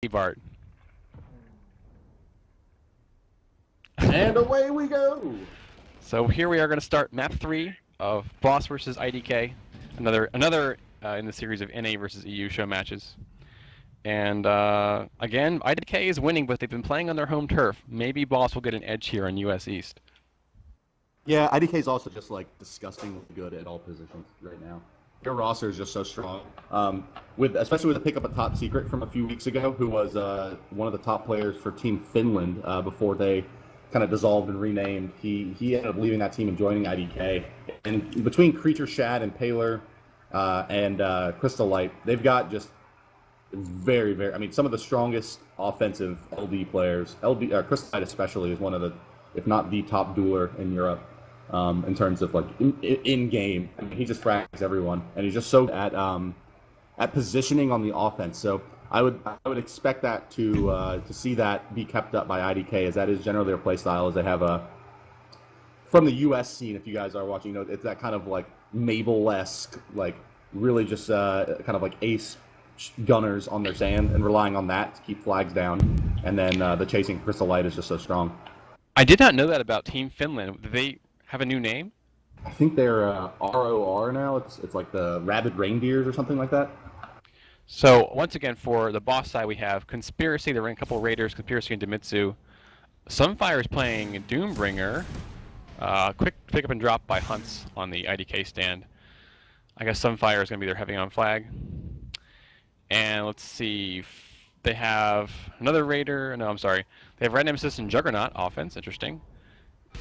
Bart. And away we go! So here we are going to start map 3 of Boss versus IDK, another in the series of NA versus EU show matches. And again, IDK is winning, but they've been playing on their home turf. Maybe Boss will get an edge here in US East. Yeah, IDK is also just like disgustingly good at all positions right now. Their roster is just so strong. Especially with the pickup of Top Secret from a few weeks ago, who was one of the top players for Team Finland before they kind of dissolved and renamed. He ended up leaving that team and joining IDK. And between Creature Shad and Paler and Crystal Light, they've got just very, I mean, some of the strongest offensive LD players. Crystal Light especially is one of the, if not the top dueler in Europe. In terms of like in game, I mean, he just frags everyone, and he's just so at positioning on the offense. So I would expect that to see that be kept up by IDK, as that is generally their play style. As they have from the U.S. scene, if you guys are watching, you know, it's that kind of like Mabel-esque, like really just kind of like ace gunners on their sand and relying on that to keep flags down, and then the chasing Crystal Light is just so strong. I did not know that about Team Finland. Did they have a new name? I think they're ROR now. It's like the Rabid Reindeers or something like that. So once again, for the Boss side, we have Conspiracy. They're running a couple Raiders, Conspiracy and Demitsu. Sunfire is playing Doombringer. Quick pick up and drop by Hunts on the IDK stand. I guess Sunfire is going to be their heavy on flag. And let's see, they have another Raider. No, I'm sorry. They have Red Nemesis and Juggernaut offense. Interesting.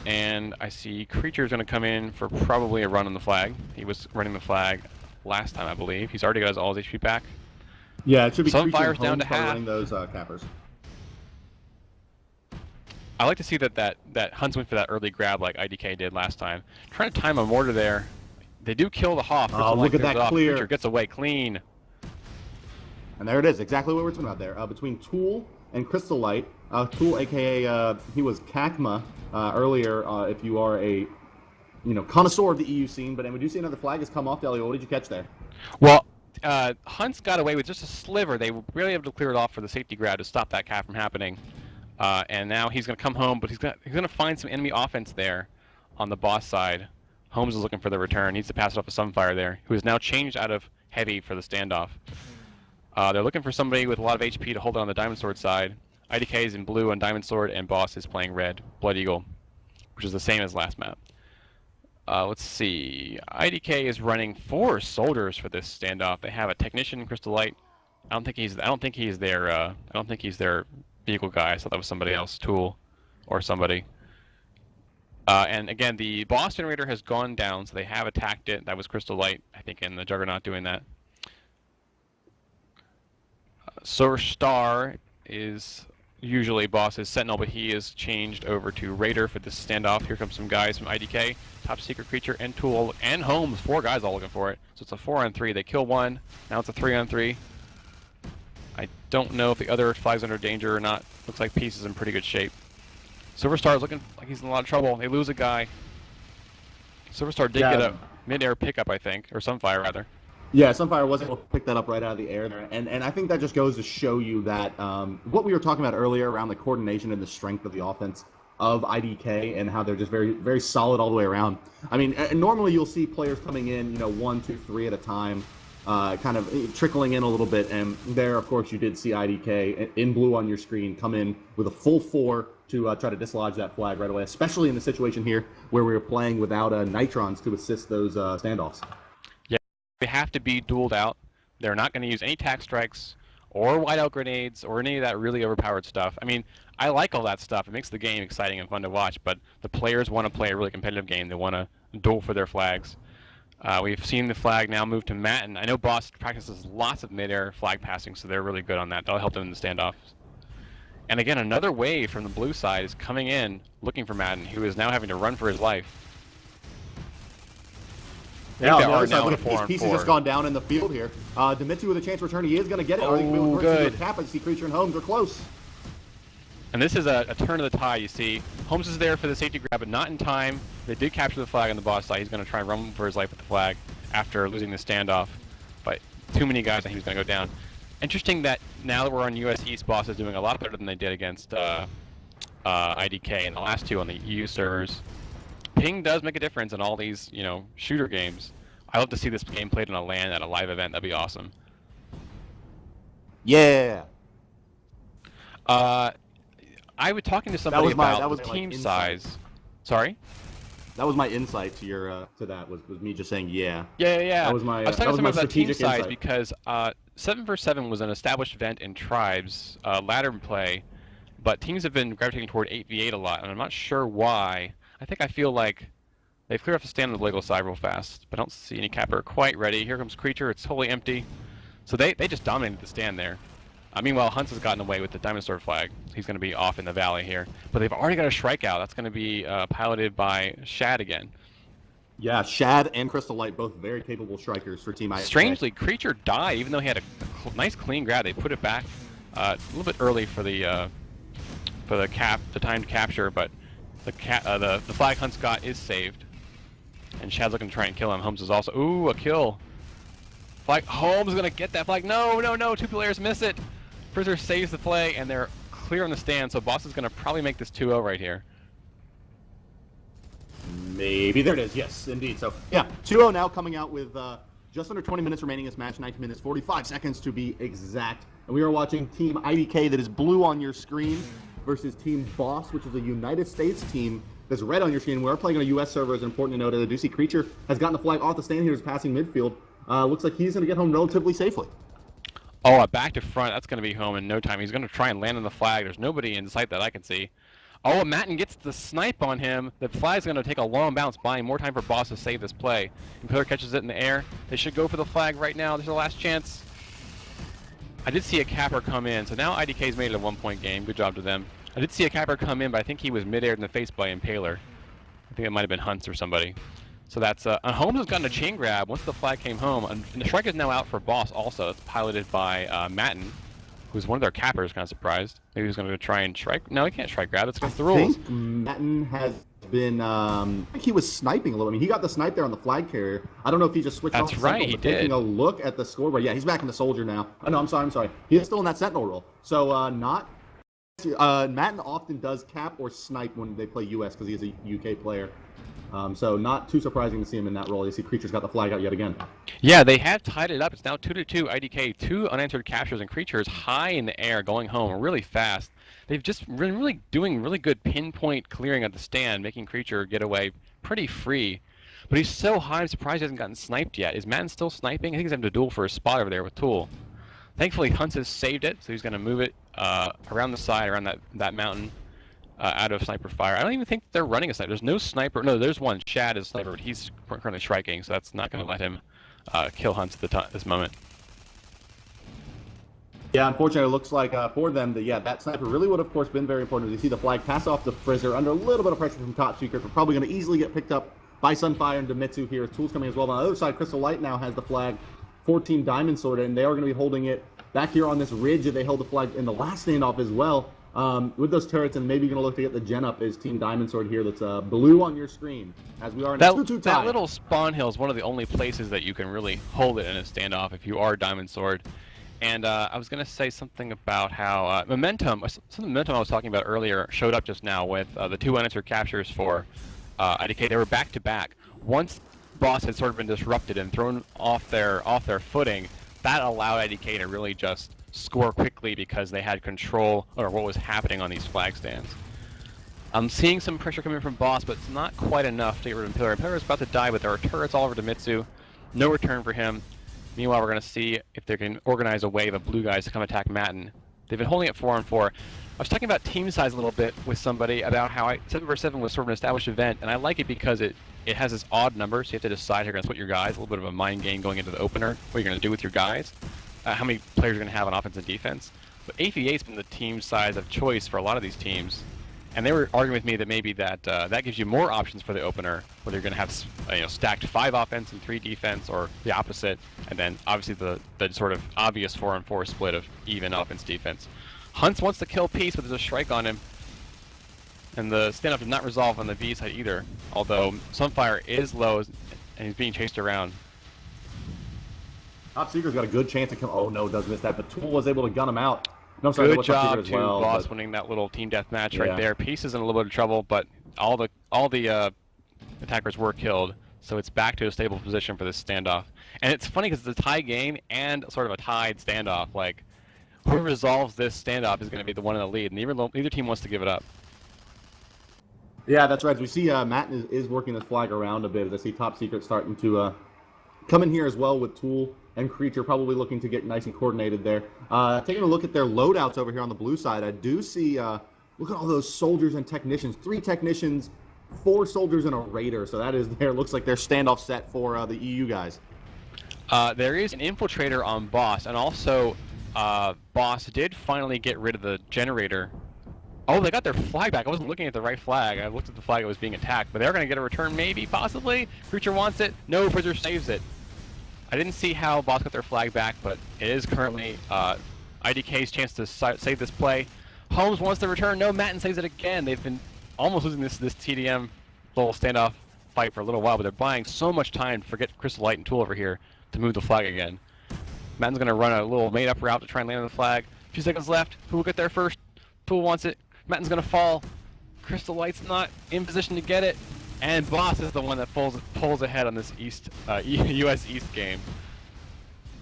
And I see Creature's going to come in for probably a run on the flag. He was running the flag last time, I believe. He's already got all his HP back. Yeah, it should be Sunfire's down to half. Running those cappers. I like to see that Hunts went for that early grab like IDK did last time. Trying to time a mortar there. They do kill the Hoff. Oh, look at that clear. Creature gets away clean. And there it is, exactly what we're talking about there. Between Tool and Crystal Light. Tool, aka he was Kakma earlier. If you are a connoisseur of the EU scene, but we do see another flag has come off. Delio, what did you catch there? Well, Hunts got away with just a sliver. They were really able to clear it off for the safety grab to stop that cap from happening. And now he's going to come home, but he's going to find some enemy offense there on the Boss side. Holmes is looking for the return. Needs to pass it off to Sunfire there, who is now changed out of heavy for the standoff. They're looking for somebody with a lot of HP to hold it on the Diamond Sword side. IDK is in blue on Diamond Sword, and Boss is playing red, Blood Eagle, which is the same as last map. Let's see. IDK is running 4 soldiers for this standoff. They have a technician, Crystal Light. I don't think he's their vehicle guy. I thought that was somebody else, Tool, or somebody. And again, the Boss generator has gone down, so they have attacked it. That was Crystal Light, I think, and the Juggernaut doing that. Solar Star is usually Boss's Sentinel, but he is changed over to Raider for this standoff. Here comes some guys from IDK, Top Secret Creature, and Tool, and Holmes. 4 guys all looking for it. So it's a 4-on-3. They kill one. Now it's a 3-on-3. I don't know if the other flag's under danger or not. Looks like Peace is in pretty good shape. Silver Star is looking like he's in a lot of trouble. They lose a guy. Silver Star did get a mid-air pickup, I think, or Sunfire rather. Yeah, Sunfire was able to pick that up right out of the air there. And I think that just goes to show you that what we were talking about earlier around the coordination and the strength of the offense of IDK and how they're just very, very solid all the way around. I mean, normally you'll see players coming in, 1, 2, 3 at a time, kind of trickling in a little bit. And there, of course, you did see IDK in blue on your screen come in with a full 4 to try to dislodge that flag right away, especially in the situation here where we were playing without Nitrons to assist those standoffs. They have to be dueled out. They're not going to use any tac strikes or whiteout grenades or any of that really overpowered stuff. I mean, I like all that stuff. It makes the game exciting and fun to watch, but the players want to play a really competitive game. They want to duel for their flags. We've seen the flag now move to Matin. I know Boss practices lots of mid-air flag passing, so they're really good on that. That'll help them in the standoffs. And again, another wave from the blue side is coming in, looking for Matin, who is now having to run for his life. Yeah, on the other side, look at Peace has just gone down in the field here. Demitsu with a chance to return. He is going to get it. Oh, good. Cap. I see Creature and Holmes are close. And this is a turn of the tide, you see. Holmes is there for the safety grab, but not in time. They did capture the flag on the Boss side. He's going to try and run for his life with the flag after losing the standoff. But too many guys, and he was going to go down. Interesting that now that we're on US East, Boss is doing a lot better than they did against IDK in the last two on the EU servers. Ping does make a difference in all these, shooter games. I love to see this game played on a LAN at a live event. That'd be awesome. Yeah. I was talking to somebody about the my team insight. size. Sorry? That was my insight to your to that was me just saying yeah. Yeah. That was my I was talking to somebody about team size insight. because 7 vs 7 was an established event in Tribes, ladder play, but teams have been gravitating toward 8v8 a lot, and I'm not sure why. I feel like they've cleared off the stand on the legal side real fast, but I don't see any capper quite ready. Here comes Creature, it's totally empty. So they just dominated the stand there. Meanwhile, Hunts has gotten away with the Diamond Sword flag. He's going to be off in the valley here. But they've already got a Shrikeout. That's going to be piloted by Shad again. Yeah, Shad and Crystal Light, both very capable strikers for Team IDK. Strangely, Creature died, even though he had a nice clean grab. They put it back a little bit early for the timed capture, but the flag Hunt's got is saved. And Shad's looking to try and kill him. Holmes is also... Ooh, a kill. Flag. Holmes is going to get that flag. No. Two players miss it. Prisoner saves the play, and they're clear on the stand, so Boss is going to probably make this 2-0 right here. Maybe. There it is. Yes, indeed. So, yeah, 2-0 now coming out with just under 20 minutes remaining in this match, 19 minutes, 45 seconds to be exact. And we are watching Team IDK, that is blue on your screen, versus Team Boss, which is a United States team that's red on your screen. We are playing on a US server, it's important to note. I do see Creature has gotten the flag off the stand here, is passing midfield. Looks like he's going to get home relatively safely. Oh, back to front. That's going to be home in no time. He's going to try and land on the flag. There's nobody in sight that I can see. Oh, Matten gets the snipe on him. The flag's going to take a long bounce, buying more time for Boss to save this play. Impeller catches it in the air. They should go for the flag right now. This is the last chance. I did see a capper come in, so now IDK's made it a 1-point game. Good job to them. I did see a capper come in, but I think he was mid-air in the face by Impaler. I think it might have been Hunts or somebody. So that's Holmes has gotten a chain grab once the flag came home, and the strike is now out for Boss also. It's piloted by Matten, who's one of their cappers. Kind of surprised. Maybe he's going to try and strike. No, he can't strike grab. That's against the rules. I think Matten has been. I think he was sniping a little. I mean, he got the snipe there on the flag carrier. I don't know if he just switched off. That's right. He did. Taking a look at the scoreboard. Yeah, he's back in the soldier now. Oh no, I'm sorry. He is still in that sentinel role. So not. Matten often does cap or snipe when they play US because he's a UK player. So not too surprising to see him in that role. You see Creature's got the flag out yet again. Yeah, they have tied it up. It's now 2-2 IDK. 2 unanswered captures, and Creatures high in the air going home really fast. They've just been really doing really good pinpoint clearing at the stand, making Creature get away pretty free. But he's so high, I'm surprised he hasn't gotten sniped yet. Is Matten still sniping? I think he's having to duel for a spot over there with Tool. Thankfully, Hunts has saved it, so he's going to move it around the side, around that mountain. Out of sniper fire. I don't even think they're running a sniper. There's no sniper. No, there's one. Shad is sniper, but he's currently striking, so that's not going to let him kill Hunts at this moment. Yeah, unfortunately, it looks like for them, that sniper really would, of course, been very important. You see the flag pass off to Frizzer under a little bit of pressure from Top Secret, but probably going to easily get picked up by Sunfire and Demitsu here. Tools coming as well. On the other side, Crystal Light now has the flag, 14 Diamond Sword, and they are going to be holding it back here on this ridge. They held the flag in the last standoff as well. With those turrets, and maybe going to look to get the gen up is Team Diamond Sword here. That's blue on your screen as we are in a 2-2 tie. That little spawn hill is one of the only places that you can really hold it in a standoff if you are Diamond Sword. And I was going to say something about how momentum I was talking about earlier showed up just now with the 2 unanswered captures for IDK. They were back to back. Once Boss had sort of been disrupted and thrown off their footing, that allowed IDK to really just score quickly because they had control over what was happening on these flag stands. I'm seeing some pressure coming from Boss, but it's not quite enough to get rid of Impaler. Impaler is about to die, but there are turrets all over Demitsu. No return for him. Meanwhile, we're going to see if they can organize a wave of blue guys to come attack Matten. They've been holding it 4-on-4. I was talking about team size a little bit with somebody about how 7 vs 7 was sort of an established event, and I like it because it has this odd number, so you have to decide how you're going to split your guys. A little bit of a mind game going into the opener, what you're going to do with your guys. How many players you're going to have on offense and defense. But 8v8's been the team size of choice for a lot of these teams. And they were arguing with me that maybe that gives you more options for the opener, whether you're going to have stacked 5 offense and 3 defense, or the opposite, and then obviously the sort of obvious 4-on-4 split of even offense defense. Hunts wants to kill Peace, but there's a strike on him. And the standoff did not resolve on the V side either, although Sunfire is low and he's being chased around. Top Secret's got a good chance to come. Oh no, does miss that, but Tool was able to gun him out. No, I'm sorry, Good Top Secret job as to well, Boss but... winning that little team deathmatch Yeah. right there. Peace is in a little bit of trouble, but all the attackers were killed, so it's back to a stable position for this standoff. And it's funny because it's a tie game and sort of a tied standoff. Like, whoever resolves this standoff is going to be the one in the lead, and neither team wants to give it up. Yeah, that's right. As we see, Matt is working this flag around a bit. As I see Top Secret starting to come in here as well with Tool and Creature, probably looking to get nice and coordinated there. Taking a look at their loadouts over here on the blue side, I do see, look at all those soldiers and technicians. 3 technicians, 4 soldiers, and a raider. So that is there. Looks like their standoff set for the EU guys. There is an infiltrator on Boss, and also Boss did finally get rid of the generator. Oh, they got their flag back. I wasn't looking at the right flag. I looked at the flag that was being attacked, but they're going to get a return, maybe, possibly. Creature wants it. No, Frizzer saves it. I didn't see how Boss got their flag back, but it is currently IDK's chance to save this play. Holmes wants the return. No, Matten saves it again. They've been almost losing this TDM little standoff fight for a little while, but they're buying so much time to forget Crystal Light and Tool over here to move the flag again. Matten's going to run a little made-up route to try and land on the flag. A few seconds left. Who will get there first? Tool wants it. Matten's going to fall. Crystal Light's not in position to get it. And Boss is the one that pulls ahead on this US East game.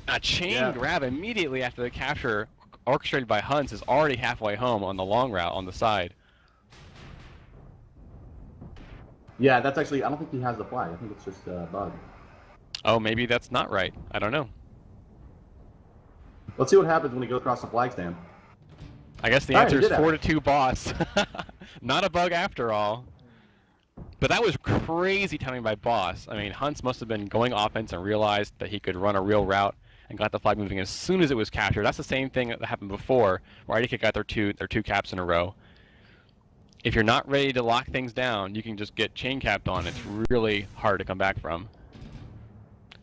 A chain grab immediately after the capture, orchestrated by Hunts, is already halfway home on the long route on the side. Yeah, that's actually, I don't think he has the flag. I think it's just a bug. Oh, maybe that's not right. I don't know. Let's see what happens when he goes across the flag stand. I guess the answer is 4-2 Boss. Not a bug after all. But that was crazy timing by Boss. I mean, Hunts must have been going offense and realized that he could run a real route and got the flag moving as soon as it was captured. That's the same thing that happened before, where IDK got their two caps in a row. If you're not ready to lock things down, you can just get chain capped on. It's really hard to come back from.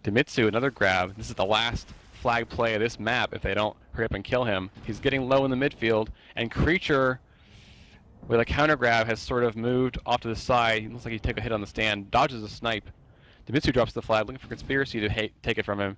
Demitsu, another grab. This is the last flag play of this map if they don't hurry up and kill him. He's getting low in the midfield, and Creature, with a counter grab, has sort of moved off to the side. He looks like he took a hit on the stand, dodges a snipe. Demitsu drops the flag, looking for Conspiracy to take it from him.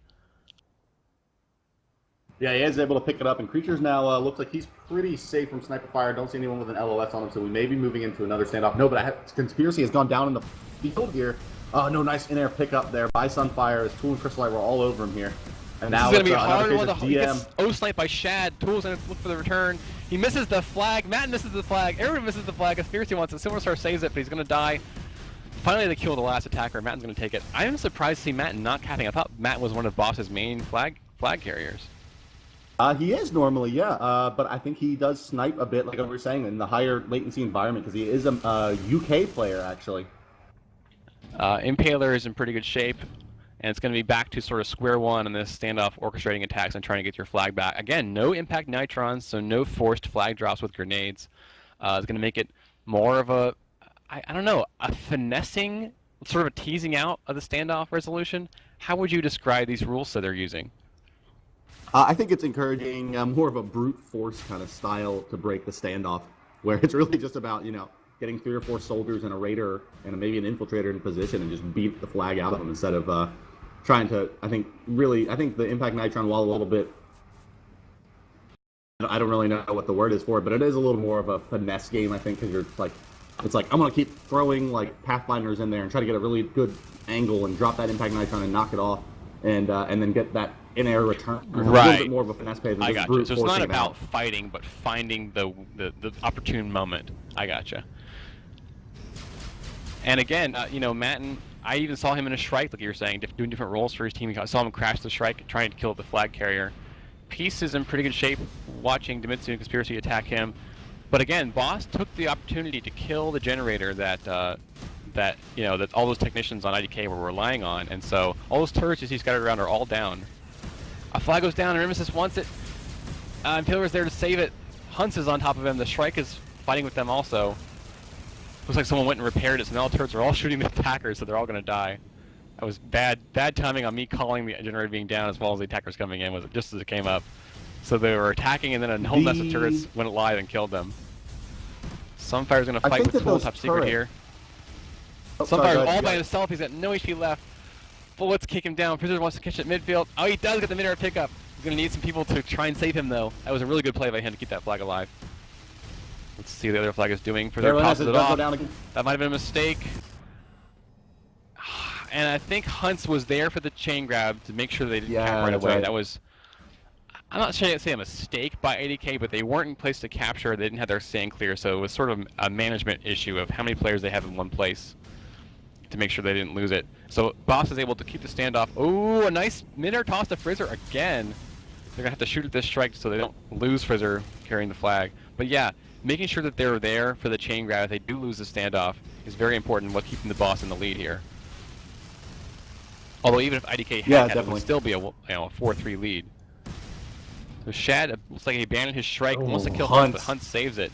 Yeah, he is able to pick it up, and Creature's now looks like he's pretty safe from sniper fire. Don't see anyone with an LOS on him, so we may be moving into another standoff. No, but Conspiracy has gone down in the field here. Oh, no, nice in-air pickup there by Sunfire as Tool and Crystal Light were all over him here. And now this is going to be hard. He gets O-sniped by Shad. Tool's going to look for the return. He misses the flag. Matt misses the flag. Everyone misses the flag. Conspiracy wants it. Silver Star saves it, but he's going to die. Finally, they kill the last attacker. Matten's going to take it. I am surprised to see Matten not capping. I thought Matten was one of Boss's main flag carriers. He is normally, yeah, but I think he does snipe a bit, like we were saying, in the higher latency environment, because he is a UK player, actually. Impaler is in pretty good shape, and it's going to be back to sort of square one on this standoff orchestrating attacks and trying to get your flag back. Again, no impact nitrons, so no forced flag drops with grenades. It's going to make it more of a, I don't know, a finessing, sort of a teasing out of the standoff resolution. How would you describe these rules that they're using? I think it's encouraging more of a brute force kind of style to break the standoff, where it's really just about, getting 3 or 4 soldiers and a raider and maybe an infiltrator in position and just beat the flag out of them instead of trying to, I think the impact nitron, while a little bit, I don't really know what the word is for it, but it is a little more of a finesse game, I think, because you're like, it's like, I'm going to keep throwing like Pathfinders in there and try to get a really good angle and drop that impact nitron and knock it off and then get that in-air return. Right. A little bit more of a finesse play than I just got you. So it's not forcing it about out. fighting, but finding the opportune moment. I gotcha. And again, Matten, I even saw him in a Shrike, like you were saying, doing different roles for his team. I saw him crash the Shrike, trying to kill the flag carrier. Peace is in pretty good shape, watching Demitsu and Conspiracy attack him. But again, Boss took the opportunity to kill the generator that all those technicians on IDK were relying on, and so all those turrets you see scattered around are all down. A flag goes down, and Nemesis wants it. Impaler's there to save it. Hunts is on top of him. The Shrike is fighting with them also. Looks like someone went and repaired it, so now the turrets are all shooting the attackers, so they're all going to die. That was bad timing on me calling the generator being down as well as the attackers coming in, was just as it came up. So they were attacking, and then a whole mess of turrets went live and killed them. Sunfire's going to fight with Tool Top Secret here. Sunfire's all by himself. He's got no HP left. Bullets kick him down. Prisoner wants to catch it midfield. Oh, he does get the mid-air pickup. He's going to need some people to try and save him, though. That was a really good play by him to keep that flag alive. Let's see what the other flag is doing. Prisoner tosses it off. That might have been a mistake. And I think Hunts was there for the chain grab to make sure they didn't cap right away. Right. That was, I'm not sure I'd say a mistake by IDK, but they weren't in place to capture. They didn't have their stand clear, so it was sort of a management issue of how many players they have in one place to make sure they didn't lose it. So Boss is able to keep the standoff. Oh, a nice mid-air toss to Frizzer again. They're going to have to shoot at this strike so they don't lose Frizzer carrying the flag. But yeah, making sure that they're there for the chain grab if they do lose the standoff is very important while keeping the Boss in the lead here. Although even if IDK had it would still be a 4-3 lead. So Shad looks like he abandoned his strike, wants to kill Hunt, but Hunt saves it.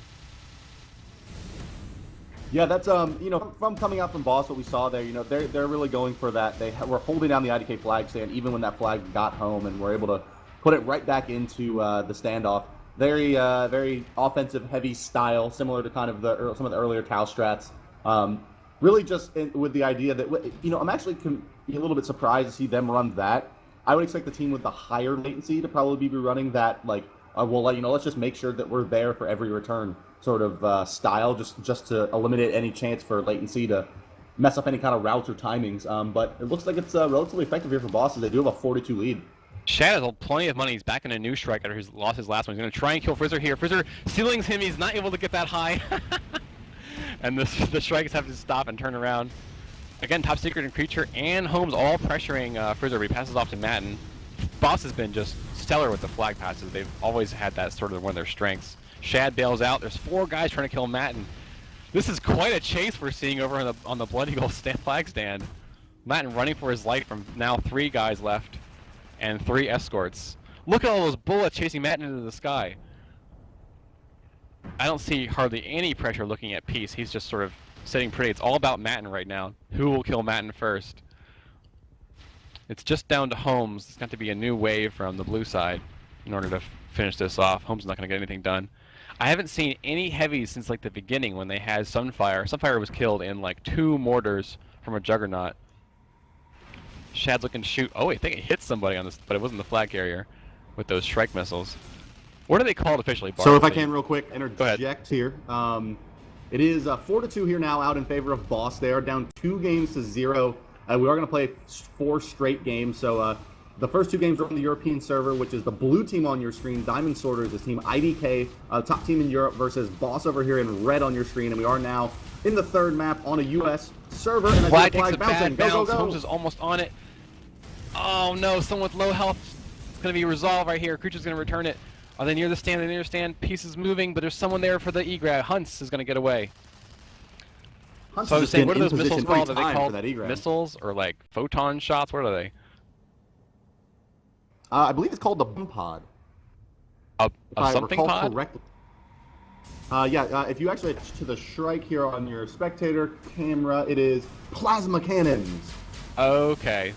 Yeah, that's from coming out from Boss, what we saw there, they're really going for that. They were holding down the IDK flag stand even when that flag got home, and were able to put it right back into the standoff. Very offensive, heavy style, similar to kind of some of the earlier Tau strats. Really just with the idea that, I'm actually a little bit surprised to see them run that. I would expect the team with the higher latency to probably be running that, like, let's just make sure that we're there for every return sort of style, just to eliminate any chance for latency to mess up any kind of routes or timings. But it looks like it's relatively effective here for Bosses. They do have a 4-2 lead. Shad has plenty of money. He's back in a new strike after he's lost his last one. He's going to try and kill Frizzer here. Frizzer ceilings him. He's not able to get that high. And the strikers have to stop and turn around. Again, Top Secret and Creature and Holmes all pressuring Frizzer. He passes off to Matten. Boss has been just stellar with the flag passes. They've always had that sort of one of their strengths. Shad bails out. There's 4 guys trying to kill Matten. This is quite a chase we're seeing over on the Blood Eagle flag stand. Matten running for his life from now 3 guys left and 3 escorts. Look at all those bullets chasing Matten into the sky. I don't see hardly any pressure looking at Peace. He's just sort of sitting pretty. It's all about Matten right now. Who will kill Matten first? It's just down to Holmes. It's got to be a new wave from the blue side in order to finish this off. Holmes is not going to get anything done. I haven't seen any heavies since like the beginning when they had Sunfire. Sunfire was killed in like 2 mortars from a Juggernaut. Shad's looking to shoot. Oh, I think it hit somebody on this, but it wasn't the flag carrier with those strike missiles. What are they called officially, Bart? So if I can real quick interject here. It is 4-2 here now out in favor of Boss. They are down 2 games to 0. We are going to play 4 straight games. So the first 2 games are on the European server, which is the blue team on your screen. Diamond Sorters is team IDK, top team in Europe, versus Boss over here in red on your screen. And we are now in the 3rd map on a U.S. server. And flag takes a bad bounce. Holmes is almost on it. Oh no, someone with low health. It's going to be resolved right here. Creature's going to return it. Are they near the stand? They're near the stand. Piece is moving, but there's someone there for the E-grab. Hunts is going to get away. So I was saying, what are those missiles called? Are they called missiles or like photon shots? What are they? I believe it's called the bomb pod. A something pod? Correctly. If you actually to the strike here on your spectator camera, it is plasma cannons. Okay,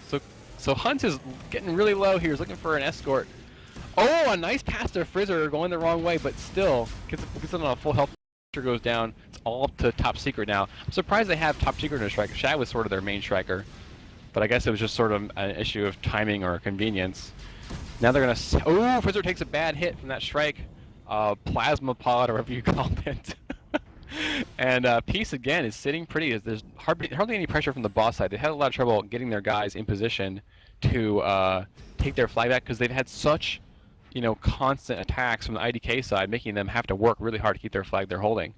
so Hunt is getting really low here. He's looking for an escort. Oh, a nice pass to Frizzer going the wrong way, but still gets it on a full health. Goes down. It's all up to Top Secret now. I'm surprised they have Top Secret in a striker. Shad was sort of their main striker, but I guess it was just sort of an issue of timing or convenience. Now they're gonna. Oh, Frizzer takes a bad hit from that strike. Plasma pod, or whatever you called it. And Peace again is sitting pretty. There's hardly any pressure from the Boss side. They had a lot of trouble getting their guys in position to take their flag back because they've had such constant attacks from the IDK side, making them have to work really hard to keep their flag they're holding.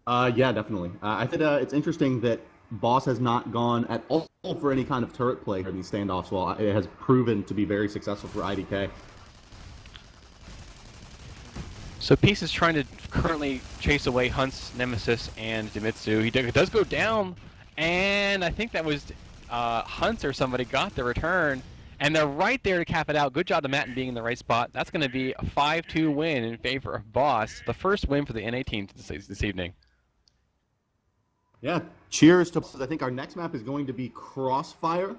Yeah, definitely. I think it's interesting that Boss has not gone at all for any kind of turret play in these standoffs, while it has proven to be very successful for IDK. So Peace is trying to currently chase away Hunt's Nemesis and Dimitsu. He does go down, and I think that was Hunt or somebody got the return. And they're right there to cap it out. Good job to Matten being in the right spot. That's going to be a 5-2 win in favor of Boss. The first win for the NA team this evening. Yeah, cheers to. I think our next map is going to be Crossfire.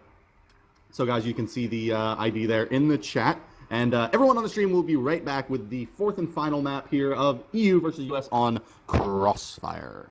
So guys, you can see the ID there in the chat. And everyone on the stream will be right back with the 4th and final map here of EU versus US on Crossfire.